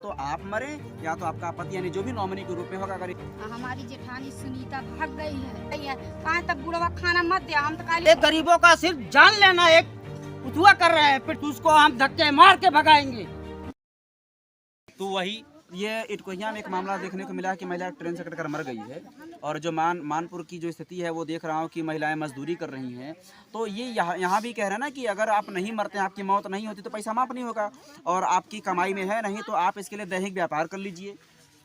तो आप मरे या तो आपका पति यानी जो भी नॉमिनी के रूप में होगा। अगर हमारी जेठानी सुनीता भाग गई है, कहाँ तक बुढ़वा खाना मत दे, हम तो खाली एक गरीबों का सिर्फ जान लेना एक उठुआ कर रहे हैं, फिर उसको हम धक्के मार के भगाएंगे। तो वही ये इटकोहिया में एक मामला देखने को मिला कि महिला ट्रेन से कटकर मर गई है और जो मानपुर की जो स्थिति है वो देख रहा हूँ कि महिलाएं मजदूरी कर रही हैं। तो ये यहाँ भी कह रहे हैं ना कि अगर आप नहीं मरते, आपकी मौत नहीं होती तो पैसा माफ नहीं होगा और आपकी कमाई में है नहीं तो आप इसके लिए दैनिक व्यापार कर लीजिए,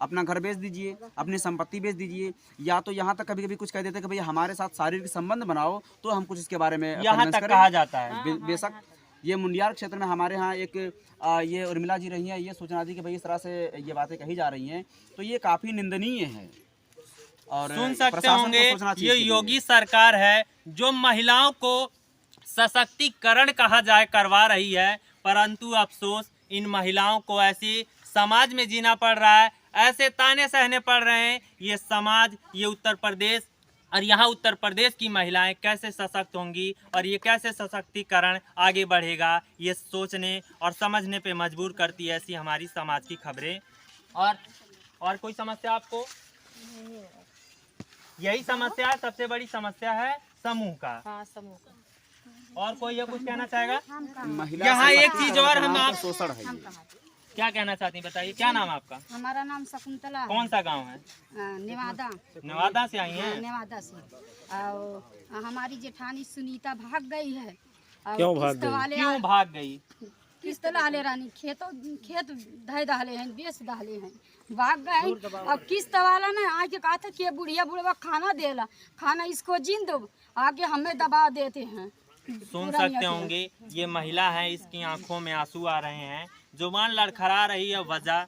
अपना घर बेच दीजिए, अपनी संपत्ति बेच दीजिए, या तो यहाँ तक कभी कभी कुछ कह देते हैं कि भाई हमारे साथ शारीरिक संबंध बनाओ तो हम कुछ इसके बारे में यहाँ तक कहा जाता है। बेशक ये मुंडियार क्षेत्र में हमारे यहाँ एक ये उर्मिला जी रही हैं, ये सूचना दी कि भाई इस तरह से ये बातें कही जा रही हैं, तो ये काफ़ी निंदनीय है। और सुन सकते होंगे ये योगी सरकार है जो महिलाओं को सशक्तिकरण कहा जाए करवा रही है, परंतु अफसोस इन महिलाओं को ऐसे समाज में जीना पड़ रहा है, ऐसे ताने सहने पड़ रहे हैं। ये समाज, ये उत्तर प्रदेश और यहाँ उत्तर प्रदेश की महिलाएं कैसे सशक्त होंगी और ये कैसे सशक्तिकरण आगे बढ़ेगा, ये सोचने और समझने पे मजबूर करती है ऐसी हमारी समाज की खबरें। और कोई समस्या आपको? यही समस्या, सबसे बड़ी समस्या है समूह का। हाँ, समूह का। और कोई ये कुछ कहना चाहेगा? यहाँ एक चीज और हम आप शोषण है। क्या कहना चाहती हैं, बताइए। क्या नाम है आपका? हमारा नाम शकुंतला है। कौन सा गांव है? नेवादा। नेवादा से आई हैं? नेवादा से। और हमारी जेठानी सुनीता भाग गई है। क्यों भाग गई? किस्त लाले रानी खेत धय दहले हैं, बेच दहले हैं, भाग गए। अब किस्त वाला ने आके कहा था कि बुढ़िया बुढ़वा खाना देला, खाना इसको जिन दो, आगे हमें दबा देते हैं। सुन सकते होंगे ये महिला है, इसकी आंखों में आंसू आ रहे हैं, जुबान लड़खड़ा रही है, वजह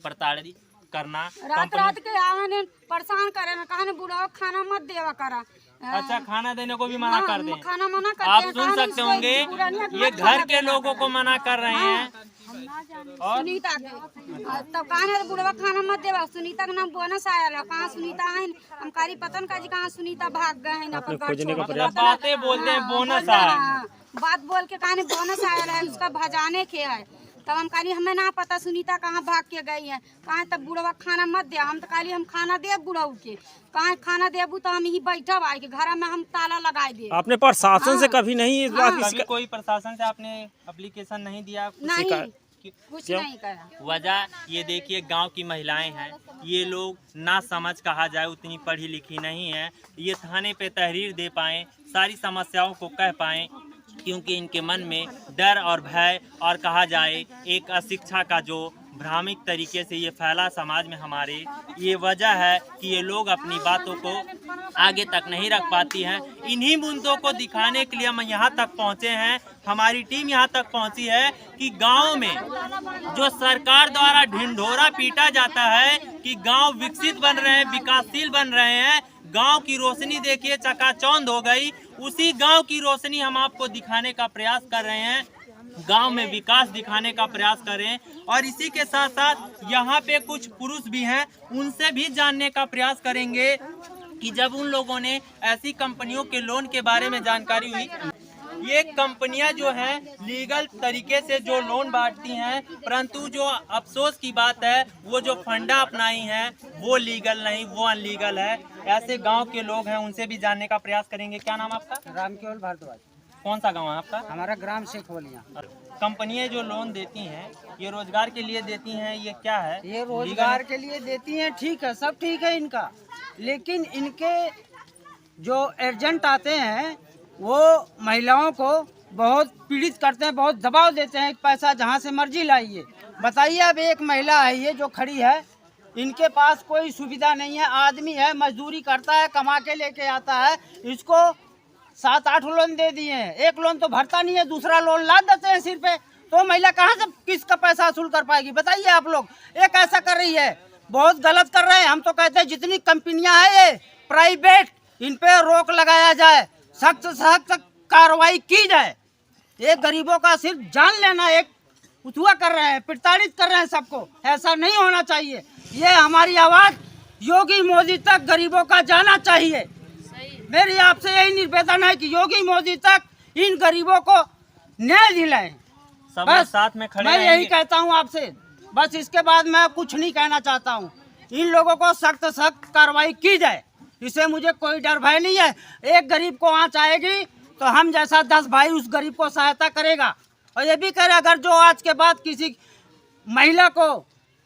प्रताड़ित करना। रात रात के आने परेशान करे ना, कहा बुढ़वा खाना मत देवा करा। अच्छा, खाना देने को भी मना कर दें? खाना मना करते आप हैं। सुन सकते होंगे ये घर के लोगों को मना कर रहे हैं। और सुनीता के तब कहा बुढ़वा खाना मत देवा। सुनीता का नाम बोनस आया, कहाँ सुनीता है हम कारी पतन का जी, कहाँ सुनीता भाग गए हैं। बातें बोलते हैं बोनस आया, बात बोल के कहा बोनस आया है, उसका भजाने के है। तब हम कहा हमें ना पता सुनीता कहाँ भाग के गई है। कहा तब बुढ़वा खाना मत दे, हम तो कहली हम खाना दे बुढ़ऊ के। कहा खाना देबू तो हम यही बैठब आए के घर में, हम ताला लगाए दे। आपने प्रशासन से कभी नहीं इस बात कभी कोई प्रशासन से आपने एप्लीकेशन नहीं दिया? नहीं, कुछ नहीं करा। वजह ये देखिए, गांव की महिलाएं हैं, ये लोग ना समझ कहा जाए उतनी पढ़ी लिखी नहीं है, ये थाने पे तहरीर दे पाएँ, सारी समस्याओं को कह पाएँ, क्योंकि इनके मन में डर और भय और कहा जाए एक अशिक्षा का जो भ्रामिक तरीके से ये फैला समाज में हमारे, ये वजह है कि ये लोग अपनी बातों को आगे तक नहीं रख पाती हैं। इन्हीं मुद्दों को दिखाने के लिए हम यहाँ तक पहुँचे हैं, हमारी टीम यहाँ तक पहुँची है कि गांव में जो सरकार द्वारा ढिंढोरा पीटा जाता है कि गांव विकसित बन रहे हैं, विकासशील बन रहे हैं, गांव की रोशनी देखिए चकाचौंध हो गई, उसी गांव की रोशनी हम आपको दिखाने का प्रयास कर रहे हैं, गांव में विकास दिखाने का प्रयास करें। और इसी के साथ साथ यहाँ पे कुछ पुरुष भी हैं, उनसे भी जानने का प्रयास करेंगे कि जब उन लोगों ने ऐसी कंपनियों के लोन के बारे में जानकारी हुई, ये कंपनियां जो हैं लीगल तरीके से जो लोन बांटती हैं, परंतु जो अफसोस की बात है वो जो फंडा अपनाई हैं वो लीगल नहीं, वो अनलीगल है। ऐसे गांव के लोग हैं, उनसे भी जानने का प्रयास करेंगे। क्या नाम आपका? रामकेवल भारद्वाज। कौन सा गांव है आपका? हमारा ग्राम शेखवलिया। कंपनियां जो लोन देती हैं ये रोजगार के लिए देती हैं, ये क्या है? ये रोजगार के लिए देती हैं, ठीक है, सब ठीक है इनका, लेकिन इनके जो एजेंट आते हैं वो महिलाओं को बहुत पीड़ित करते हैं, बहुत दबाव देते हैं, पैसा जहाँ से मर्जी लाइए। बताइए, अब एक महिला है ये जो खड़ी है, इनके पास कोई सुविधा नहीं है, आदमी है, मजदूरी करता है, कमा के लेके आता है, इसको 7-8 लोन दे दिए हैं, एक लोन तो भरता नहीं है, दूसरा लोन लाद देते हैं सिर पे, तो महिला कहाँ से किसका पैसा वसूल कर पाएगी? बताइए आप लोग। एक ऐसा कर रही है, बहुत गलत कर रहे हैं। हम तो कहते हैं जितनी कंपनियां हैं ये प्राइवेट, इन पे रोक लगाया जाए, सख्त सख्त कार्रवाई की जाए। ये गरीबों का सिर्फ जान लेना एक उठुआ कर रहे हैं, प्रताड़ित कर रहे हैं सबको, ऐसा नहीं होना चाहिए। ये हमारी आवाज योगी मोदी तक गरीबों का जाना चाहिए। मेरी आपसे यही निवेदन है कि योगी मोदी तक इन गरीबों को न्याय दिलाएं। सब बस साथ में खड़े मैं यही कहता हूँ आपसे। बस इसके बाद मैं कुछ नहीं कहना चाहता हूँ। इन लोगों को सख्त सख्त कार्रवाई की जाए, इससे मुझे कोई डर भय नहीं है। एक गरीब को आँच आएगी तो हम जैसा 10 भाई उस गरीब को सहायता करेगा। और ये भी करे, अगर जो आज के बाद किसी महिला को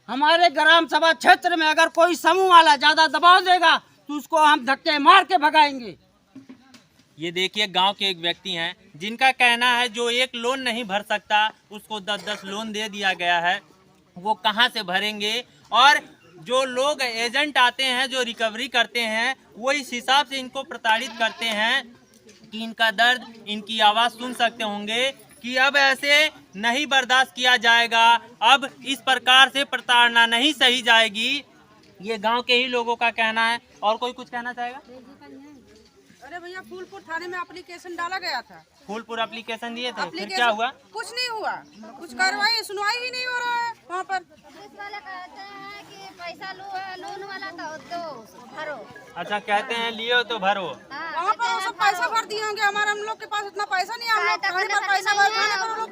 हमारे ग्राम सभा क्षेत्र में अगर कोई समूह वाला ज़्यादा दबाव देगा तो उसको हम धक्के मार के भगाएंगे। ये देखिए गांव के एक व्यक्ति हैं जिनका कहना है जो एक लोन नहीं भर सकता उसको 10-10 लोन दे दिया गया है, वो कहां से भरेंगे। और जो लोग एजेंट आते हैं जो रिकवरी करते हैं वो इस हिसाब से इनको प्रताड़ित करते हैं कि इनका दर्द, इनकी आवाज़ सुन सकते होंगे कि अब ऐसे नहीं बर्दाश्त किया जाएगा, अब इस प्रकार से प्रताड़ना नहीं सही जाएगी। ये गांव के ही लोगों का कहना है। और कोई कुछ कहना चाहेगा? अरे भैया फूलपुर थाने में एप्लीकेशन डाला गया था। फूलपुर एप्लीकेशन दिए थे, फिर क्या हुआ? कुछ नहीं हुआ, कुछ कार्रवाई सुनवाई ही नहीं हो रहा है वहाँ पर। पुलिस वाले कहते हैं कि पैसा लो है, लोन वाला तो भरो। अच्छा, कहते हैं लियो तो भरो। वहाँ पर वो सब पैसा भर दिए होंगे। हमारे हम लोग के पास इतना पैसा नहीं है। हम लोग थाने पर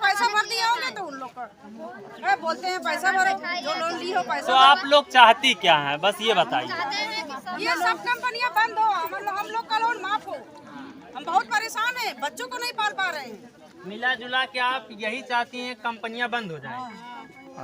पैसा भर दिए होंगे तो उन लोग का बोलते हैं पैसा भरो, जो लोन ली हो पैसा। तो आप लोग चाहती क्या है, बस ये बताइए। ये सब कंपनियां बंद हो, हम लोग का लोन माफ हो। हम बहुत परेशान हैं, बच्चों को नहीं पाल पा रहे हैं। मिला जुला के आप यही चाहती हैं कंपनियां बंद हो जाएं?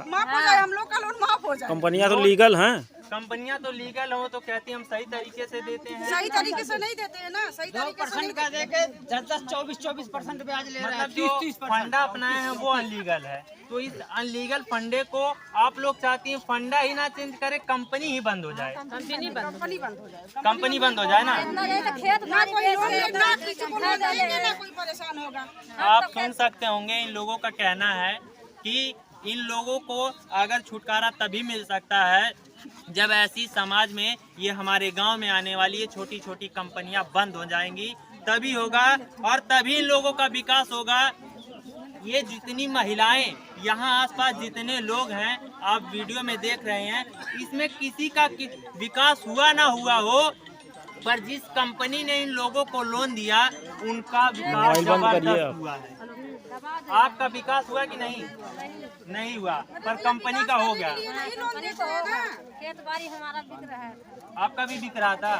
माफ हो जाए, हम लोग का लोन माफ हो जाए। कंपनियां तो लीगल हैं। कंपनियां तो लीगल हो तो कहती हम सही तरीके से देते हैं। सही तरीके से नहीं देते हैं ना, सही तरीके से नहीं 2% का देके 10-10, 24% ब्याज ले रहे हैं। मतलब जो 30-30%। फंडा अपनाए हैं वो अनलीगल है। तो इस अनलीगल फंडे को आप लोग चाहती हैं फंडा ही ना चेंज करे, कंपनी ही बंद हो जाए। कंपनी बंद हो जाए। कंपनी बंद हो जाए ना। ना कोई लोन ना किसी को लोन देंगे, ना कोई परेशान होगा। आप सुन सकते होंगे इन लोगों का कहना है कि इन लोगों को अगर छुटकारा तभी मिल सकता है जब ऐसी समाज में ये हमारे गांव में आने वाली ये छोटी छोटी कंपनियां बंद हो जाएंगी, तभी होगा और तभी इन लोगों का विकास होगा। ये जितनी महिलाएं यहाँ आसपास जितने लोग हैं आप वीडियो में देख रहे हैं, इसमें किसी का विकास हुआ ना हुआ हो, पर जिस कंपनी ने इन लोगों को लोन दिया उनका विकास जबरदस्त हुआ है। आपका विकास हुआ कि नहीं? नहीं हुआ, पर कंपनी का हो गया। खेत बाड़ी हमारा बिक रहा है। आपका भी बिक रहा था,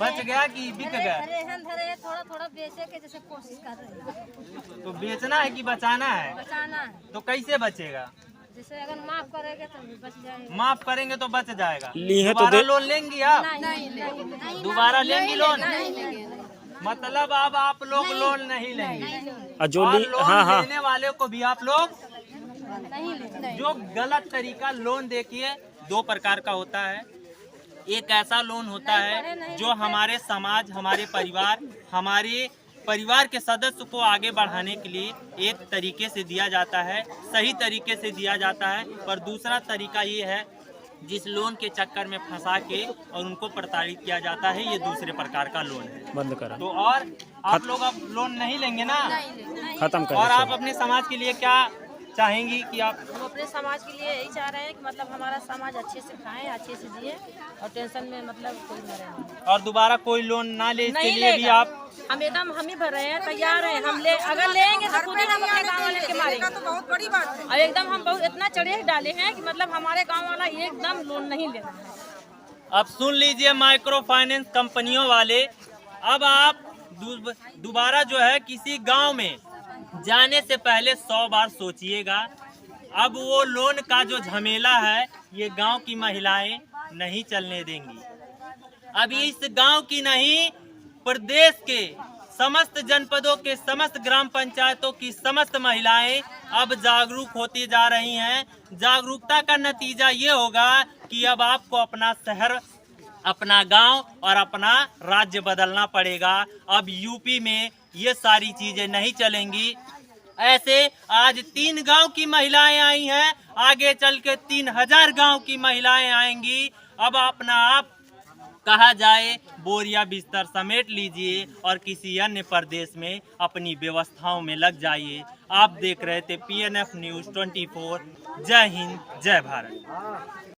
बच गया कि बिक गया? धरे थोड़ा थोड़ा बेचे के जैसे कोशिश कर रहे हैं। तो बेचना है कि बचाना है? बचाना है। तो कैसे बचेगा? जैसे अगर माफ करेंगे तो बच जाएगा। माफ करेंगे तो बच जाएगा। लिए तो दोबारा लोन लेंगी आप? नहीं, दोबारा लेंगी लोन? मतलब अब आप लोग लोन नहीं लेंगे और लोन लेने वाले को भी आप लोग जो गलत तरीका लोन, देखिए 2 प्रकार का होता है। एक ऐसा लोन होता है जो हमारे समाज, हमारे परिवार के सदस्य को आगे बढ़ाने के लिए एक तरीके से दिया जाता है, सही तरीके से दिया जाता है। पर दूसरा तरीका ये है जिस लोन के चक्कर में फंसा के और उनको प्रताड़ित किया जाता है, ये दूसरे प्रकार का लोन है। बंद करा तो और आप लोग अब लोन नहीं लेंगे ना? खत्म कर। और आप अपने समाज के लिए क्या चाहेंगी कि आप? हम अपने समाज के लिए यही चाह रहे हैं कि मतलब हमारा समाज अच्छे से खाएं, अच्छे से जिए और टेंशन में मतलब कोई न रहे। और दोबारा कोई लोन ना ले, इसके लिए भी आप? हम एकदम हम ही भर रहे हैं, तैयार हैं। हम अगर लेंगे तो खुद ही हम अपने गाँव वाले के मारेंगे। तो बहुत बड़ी बात है। और एकदम हम बहुत इतना चढ़े डाले हैं कि मतलब हमारे गाँव वाला एकदम लोन नहीं लेना है। अब सुन लीजिए माइक्रो फाइनेंस कंपनियों वाले, अब आप दोबारा जो है किसी गांव में जाने से पहले 100 बार सोचिएगा। अब वो लोन का जो झमेला है ये गांव की महिलाएं नहीं चलने देंगी। अब इस गांव की नहीं, प्रदेश के समस्त जनपदों के समस्त ग्राम पंचायतों की समस्त महिलाएं अब जागरूक होती जा रही हैं। जागरूकता का नतीजा ये होगा कि अब आपको अपना शहर, अपना गांव और अपना राज्य बदलना पड़ेगा। अब यूपी में ये सारी चीजें नहीं चलेंगी। ऐसे आज 3 गांव की महिलाएं आई हैं, आगे चल के 3000 गांव की महिलाएं आएंगी। अब अपना आप कहा जाए बोरिया बिस्तर समेट लीजिए और किसी अन्य प्रदेश में अपनी व्यवस्थाओं में लग जाइए। आप देख रहे थे PNF News 24। जय हिंद, जय भारत।